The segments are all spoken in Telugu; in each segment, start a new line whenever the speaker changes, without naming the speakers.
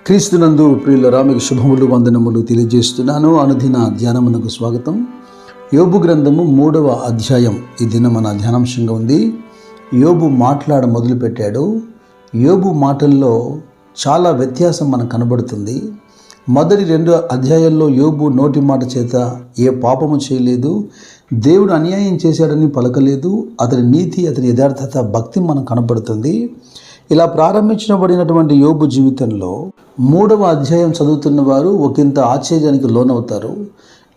క్రీస్తునందు ప్రియులరా మీకు శుభములు వందనములు తెలియజేస్తున్నాను. అనుదిన ధ్యానమునకు స్వాగతం. యోబు గ్రంథము 3వ అధ్యాయం ఈ దిన మన ధ్యానాంశంగా ఉంది. యోబు మొదలుపెట్టాడు. యోబు మాటల్లో చాలా వ్యత్యాసం మనకు కనబడుతుంది. మొదటి 2 అధ్యాయాల్లో యోబు నోటి మాట చేత ఏ పాపము చేయలేదు, దేవుడు అన్యాయం చేశాడని పలకలేదు. అతని నీతి, అతని యథార్థత, భక్తి మనకు కనబడుతుంది. ఇలా ప్రారంభించబడినటువంటి యోబు జీవితంలో 3వ అధ్యాయం చదువుతున్న వారు ఒకంత ఆశ్చర్యానికి లోనవుతారు.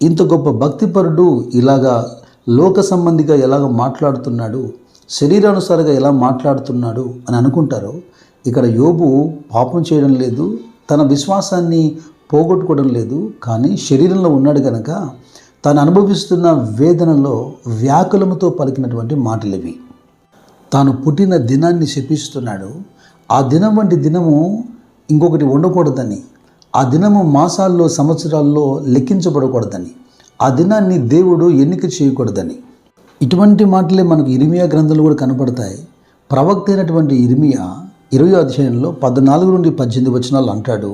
ఇంత గొప్ప భక్తిపరుడు ఇలాగా లోక సంబంధిగా ఎలాగ మాట్లాడుతున్నాడు, శరీరానుసారంగా ఎలా మాట్లాడుతున్నాడు అని అనుకుంటారు. ఇక్కడ యోబు పాపం చేయడం లేదు, తన విశ్వాసాన్ని పోగొట్టుకోవడం లేదు. కానీ శరీరంలో ఉన్నాడు కనుక తాను అనుభవిస్తున్న వేదనలో వ్యాకులముతో పలికినటువంటి మాటలు ఇవి. తాను పుట్టిన దినాన్ని శపిస్తున్నాడు. ఆ దినం వంటి దినము ఇంకొకటి ఉండకూడదని, ఆ దినము మాసాల్లో, సంవత్సరాల్లో లెక్కించబడకూడదని, ఆ దినాన్ని దేవుడు ఎన్నిక చేయకూడదని. ఇటువంటి మాటలే మనకు ఇర్మియా గ్రంథాలు కూడా కనపడతాయి. ప్రవక్త అయినటువంటి ఇర్మియా 20వ అధ్యాయంలో 14 నుండి 18 వచనాలు అంటాడు,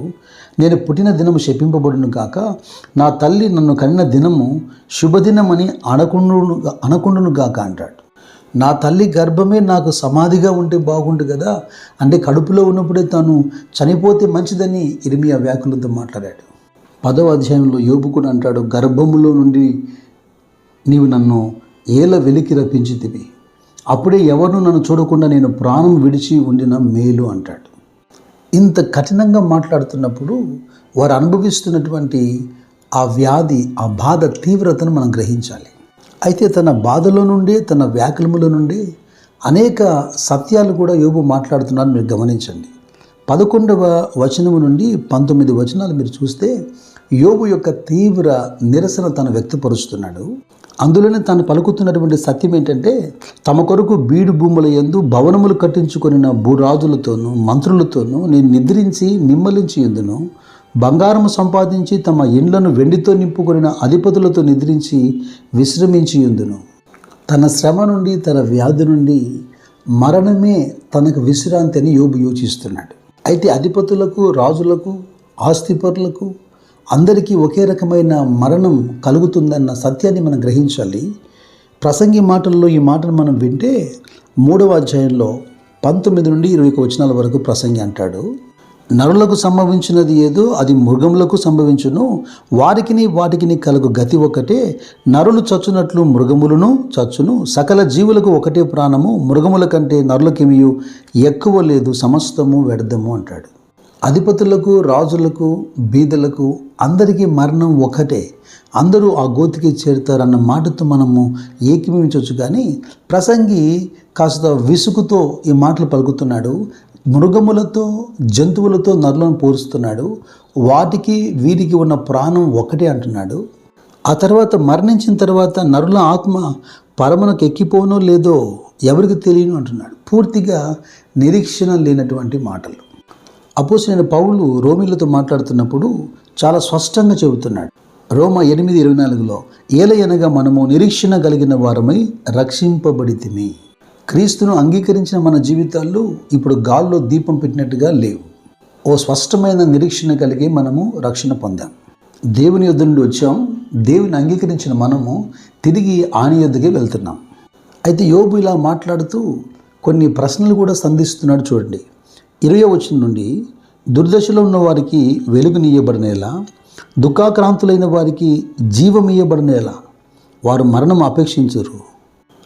నేను పుట్టిన దినము శపింపబడును కాక, నా తల్లి నన్ను కనిన దినము శుభదినమని అనకుండును గాక అంటాడు. నా తల్లి గర్భమే నాకు సమాధిగా ఉంటే బాగుండు కదా, అంటే కడుపులో ఉన్నప్పుడే తాను చనిపోతే మంచిదని ఇర్మియా వ్యాకులంతో మాట్లాడాడు. 10వ అధ్యాయంలో యోబు కూడా అంటాడు, గర్భములో నుండి నీవు నన్ను ఏల వెలికి రప్పించితివి, అప్పుడే ఎవరు నన్ను చూడకుండా నేను ప్రాణం విడిచి ఉండిన మేలు అంటాడు. ఇంత కఠినంగా మాట్లాడుతున్నప్పుడు వారు అనుభవిస్తున్నటువంటి ఆ వ్యాధి, ఆ బాధ తీవ్రతను మనం గ్రహించాలి. అయితే తన బాధలో నుండి, తన వ్యాకులముల నుండి అనేక సత్యాలు కూడా యోబు మాట్లాడుతున్నారు. మీరు గమనించండి. 11వ వచనము నుండి 19 వచనాలు మీరు చూస్తే యోబు యొక్క తీవ్ర నిరసన తను వ్యక్తపరుస్తున్నాడు. అందులోనే తాను పలుకుతున్నటువంటి సత్యం ఏంటంటే, తమ కొరకు బీడు భూముల యందు భవనములు కట్టించుకొనిన భూరాజులతోనూ మంత్రులతోనూ నేను నిద్రించి నిమ్మలించి ఎందును, బంగారము సంపాదించి తమ ఇండ్లను వెండితో నింపుకొనిన అధిపతులతో నిద్రించి విశ్రమించి ఎందును. తన శ్రమ నుండి, తన వ్యాధి నుండి మరణమే తనకు విశ్రాంతి అని యోబు యోచిస్తున్నాడు. అయితే అధిపతులకు, రాజులకు, ఆస్తిపరులకు అందరికీ ఒకే రకమైన మరణం కలుగుతుందన్న సత్యాన్ని మనం గ్రహించాలి. ప్రసంగి మాటల్లో ఈ మాటను మనం వింటే 3వ అధ్యాయంలో 19 నుండి 21 వచనాల వరకు ప్రసంగి అంటాడు, నరులకు సంభవించినది ఏదో అది మృగములకు సంభవించును, వాటికిని కలుగు గతి ఒకటే, నరులు చచ్చునట్లు మృగములను చచ్చును, సకల జీవులకు ఒకటే ప్రాణము, మృగముల కంటే నరులకేమియు ఎక్కువ లేదు, సమస్తము వ్యర్థము అంటాడు. అధిపతులకు, రాజులకు, బీదలకు అందరికీ మరణం ఒకటే, అందరూ ఆ గోతికి చేరుతారన్న మాటతో మనము ఏకీభవించవచ్చు. కానీ ప్రసంగి కాస్త విసుగుతో ఈ మాటలు పలుకుతున్నాడు. మృగములతో, జంతువులతో నరులను పోలుస్తున్నాడు. వాటికి వీరికి ఉన్న ప్రాణం ఒకటే అంటున్నాడు. ఆ తర్వాత మరణించిన తర్వాత నరుల ఆత్మ పరమునకు ఎక్కిపోనో లేదో ఎవరికి తెలియను అంటున్నాడు. పూర్తిగా నిరీక్షణ లేనటువంటి మాటలు. అపోస్తలుడైన పౌలు రోమీయులతో మాట్లాడుతున్నప్పుడు చాలా స్పష్టంగా చెబుతున్నాడు. రోమ 8:24లో ఏలయనగా మనము నిరీక్షణ కలిగిన వారమై రక్షింపబడితిమి. క్రీస్తును అంగీకరించిన మన జీవితాల్లో ఇప్పుడు గాల్లో దీపం పెట్టినట్టుగా లేవు. ఓ స్పష్టమైన నిరీక్షణ కలిగి మనము రక్షణ పొందాం. దేవుని యొద్ద నుండి వచ్చాం. దేవుని అంగీకరించిన మనము తిరిగి ఆయన యొద్దకే వెళ్తున్నాం. అయితే యోబు ఇలా మాట్లాడుతూ కొన్ని ప్రశ్నలు కూడా సంధిస్తున్నాడు. చూడండి, 20వ వచనం నుండి, దుర్దశలో ఉన్న వారికి వెలుగునియ్యబడినేలా, దుఃఖాక్రాంతులైన వారికి జీవమియ్యబడినేలా, వారు మరణం అపేక్షించరు.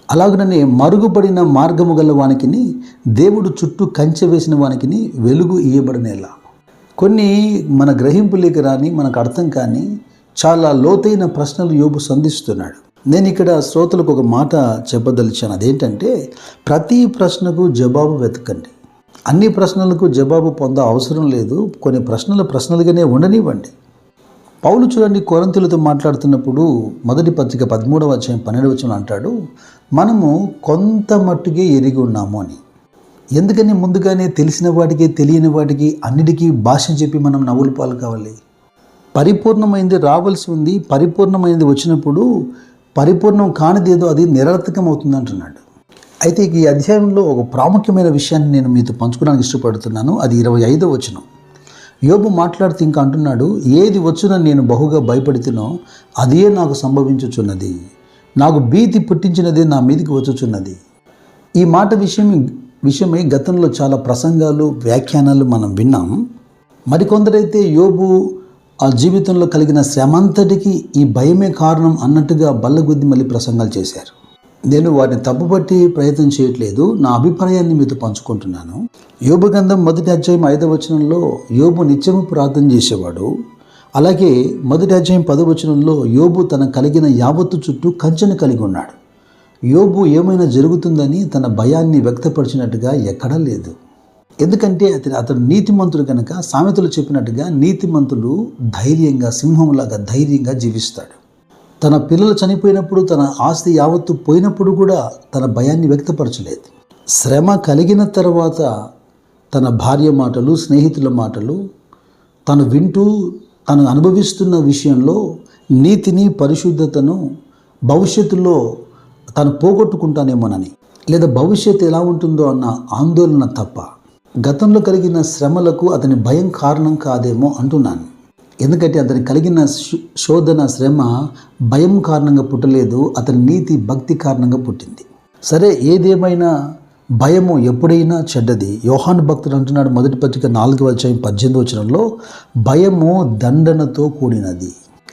అలాగనే మరుగుపడిన మార్గము గల వానికిని, దేవుడు చుట్టూ కంచె వేసిన వానికిని వెలుగు ఇయ్యబడినేలా. కొన్ని మన గ్రహింపు లేక రాని, మనకు అర్థం కాని చాలా లోతైన ప్రశ్నలు యోబు సంధిస్తున్నాడు. నేను ఇక్కడ శ్రోతలకు ఒక మాట చెప్పదలిచాను. అదేంటంటే, ప్రతి ప్రశ్నకు జవాబు వెతకండి. అన్ని ప్రశ్నలకు జవాబు పొంద అవసరం లేదు. కొన్ని ప్రశ్నలుగానే ఉండనివ్వండి. పౌలు చూడండి, కొరింథీయులతో మాట్లాడుతున్నప్పుడు మొదటి పత్రిక 13వ అధ్యాయం 12వ వచనం అంటాడు, మనము కొంత మట్టుకే ఎరిగి ఉన్నాము అని. ఎందుకని ముందుగానే తెలిసిన వాటికి, తెలియని వాటికి అన్నిటికీ భాష చెప్పి మనం నవ్వుల పాలు కావాలి? పరిపూర్ణమైంది రావాల్సి ఉంది. పరిపూర్ణమైనది వచ్చినప్పుడు పరిపూర్ణం కానిదేదో అది నిరర్థకం అవుతుంది అంటున్నాడు. అయితే ఈ అధ్యాయంలో ఒక ప్రాముఖ్యమైన విషయాన్ని నేను మీతో పంచుకోవడానికి ఇష్టపడుతున్నాను. అది 25వ వచనం. యోబు మాట్లాడుతూ ఇంకా అంటున్నాడు, ఏది వచ్చునని నేను బహుగా భయపడుతునో అదే నాకు సంభవించుచున్నది, నాకు భీతి పుట్టించినదే నా మీదికి వచ్చుచున్నది. ఈ మాట విషయమై గతంలో చాలా ప్రసంగాలు, వ్యాఖ్యానాలు మనం విన్నాం. మరికొందరైతే యోబు ఆ జీవితంలో కలిగిన శ్రమంతటికి ఈ భయమే కారణం అన్నట్టుగా బల్లగుద్ది మళ్ళీ ప్రసంగాలు చేశారు. నేను వాటిని తప్పుపట్టి ప్రయత్నం చేయట్లేదు, నా అభిప్రాయాన్ని మీతో పంచుకుంటున్నాను. యోబు గ్రంథం 1వ అధ్యాయం 5వ వచనంలో యోబు నిత్యము ప్రార్థన చేసేవాడు. అలాగే 1వ అధ్యాయం 10వ వచనంలో యోబు తన కలిగిన యావత్తు చుట్టూ కంచెను కలిగి ఉన్నాడు. యోబు ఏమైనా జరుగుతుందని తన భయాన్ని వ్యక్తపరిచినట్టుగా ఎక్కడా లేదు. ఎందుకంటే అతడు నీతిమంతుడు కనుక, సామెతలు చెప్పినట్టుగా నీతిమంతులు ధైర్యంగా, సింహంలాగా ధైర్యంగా జీవిస్తాడు. తన పిల్లలు చనిపోయినప్పుడు, తన ఆస్తి యావత్తు పోయినప్పుడు కూడా తన భయాన్ని వ్యక్తపరచలేదు. శ్రమ కలిగిన తర్వాత తన భార్య మాటలు, స్నేహితుల మాటలు తను వింటూ తను అనుభవిస్తున్న విషయంలో నీతిని, పరిశుద్ధతను భవిష్యత్తులో తను పోగొట్టుకుంటానేమోనని, లేదా భవిష్యత్తు ఎలా ఉంటుందో అన్న ఆందోళన తప్ప గతంలో కలిగిన శ్రమలకు అతని భయం కారణం కాదేమో అంటున్నాను. ఎందుకంటే అతని కలిగిన శోధన, శ్రమ భయం కారణంగా పుట్టలేదు, అతని నీతి, భక్తి కారణంగా పుట్టింది. సరే, ఏదేమైనా భయము ఎప్పుడైనా చెడ్డది. యోహాను భక్తుడు అంటున్నాడు, 1వ పత్రిక 4వ అధ్యాయం 18వ వచనంలో, భయము దండనతో కూడినది.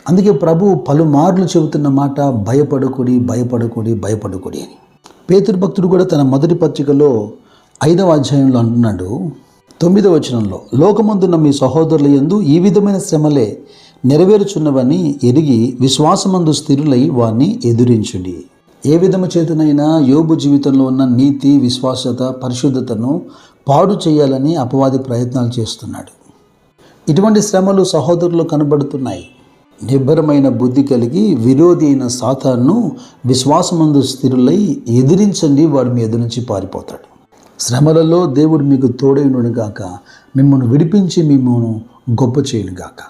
అందుకే ప్రభు పలుమార్లు చెబుతున్న మాట, భయపడకుడి, భయపడకుడి, భయపడకుడి అని. పేతురు భక్తుడు కూడా తన 1వ పత్రికలో 5వ అధ్యాయంలో అంటున్నాడు, 9వ వచనంలో, లోకమందున్న మీ సహోదరుల యందు ఈ విధమైన శ్రమలే నెరవేరుచున్నవని ఎరిగి విశ్వాసమందు స్థిరులై వారిని ఎదురించుడి. ఏ విధము చేతనైనా యోబు జీవితంలో ఉన్న నీతి, విశ్వాసత, పరిశుద్ధతను పాడు చేయాలని అపవాది ప్రయత్నాలు చేస్తున్నాడు. ఇటువంటి శ్రమలు సహోదరులు కనబడుతున్నాయి. నిబ్బరమైన బుద్ధి కలిగి విరోధి అయిన సాతాను విశ్వాసమందు స్థిరులై ఎదిరించండి, వాడు మీ ఎదురు నుంచి పారిపోతాడు. శ్రమలలో దేవుడు మీకు తోడైనను గాక, మిమ్మల్ని విడిపించి మిమ్మల్ని గొప్ప చేయను గాక.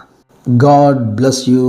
God bless you.